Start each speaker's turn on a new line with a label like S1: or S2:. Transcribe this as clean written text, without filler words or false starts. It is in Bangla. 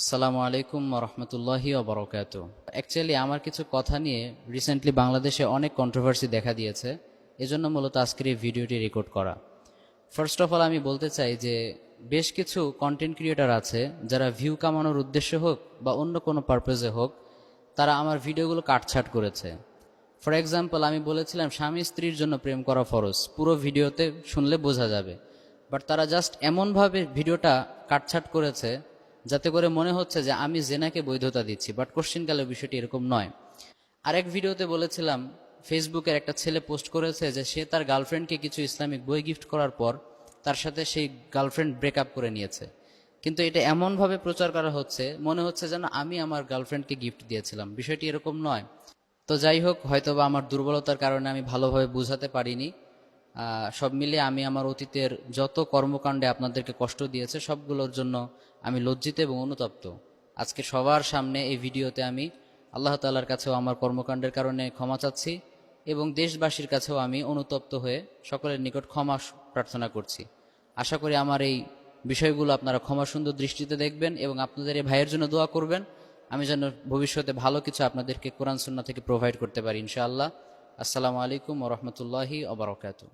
S1: আসসালামু আলাইকুম রহমতুল্লাহি ওবরাকাত। অ্যাকচুয়ালি আমার কিছু কথা নিয়ে রিসেন্টলি বাংলাদেশে অনেক কন্ট্রোভার্সি দেখা দিয়েছে, এজন্য মূলত আজকের এই ভিডিওটি রেকর্ড করা। ফার্স্ট অফ অল আমি বলতে চাই যে বেশ কিছু কন্টেন্ট ক্রিয়েটার আছে যারা ভিউ কামানোর উদ্দেশ্যে হোক বা অন্য কোনো পারপাজে হোক, তারা আমার ভিডিওগুলো কাটছাট করেছে। ফর এক্সাম্পল, আমি বলেছিলাম স্বামী স্ত্রীর জন্য প্রেম করা ফরজ, পুরো ভিডিওতে শুনলে বোঝা যাবে, বাট তারা জাস্ট এমনভাবে ভিডিওটা কাটছাট করেছে যাতে করে মনে হচ্ছে যে আমি জেনাকে বৈধতা দিচ্ছি, বাট কোশ্চিনকালে বিষয়টি এরকম নয়। আরেক ভিডিওতে বলেছিলাম ফেসবুকের একটা ছেলে পোস্ট করেছে যে সে তার গার্লফ্রেন্ডকে কিছু ইসলামিক বই গিফট করার পর তার সাথে সেই গার্লফ্রেন্ড ব্রেকআপ করে নিয়েছে, কিন্তু এটা এমনভাবে প্রচার করা হচ্ছে মনে হচ্ছে যেন আমি আমার গার্লফ্রেন্ডকে গিফট দিয়েছিলাম। বিষয়টি এরকম নয়। তো যাই হোক, হয়তোবা আমার দুর্বলতার কারণে আমি ভালোভাবে বোঝাতে পারিনি। সব মিলিয়ে আমি আমার অতীতের যত কর্মকাণ্ডে আপনাদেরকে কষ্ট দিয়েছে সবগুলোর জন্য আমি লজ্জিত এবং অনুতপ্ত। আজকে সবার সামনে এই ভিডিওতে আমি আল্লাহ তাআলার কাছেও আমার কর্মকাণ্ডের কারণে ক্ষমা চাচ্ছি এবং দেশবাসীর কাছেও আমি অনুতপ্ত হয়ে সকলের নিকট ক্ষমা প্রার্থনা করছি। আশা করি আমার এই বিষয়গুলো আপনারা ক্ষমা সুন্দর দৃষ্টিতে দেখবেন এবং আপনাদের এই ভাইয়ের জন্য দোয়া করবেন, আমি যেন ভবিষ্যতে ভালো কিছু আপনাদেরকে কোরআন সুন্নাহ থেকে প্রোভাইড করতে পারি ইনশাআল্লাহ। আসসালামু আলাইকুম ওয়া রাহমাতুল্লাহি ওয়া বারাকাতুহু।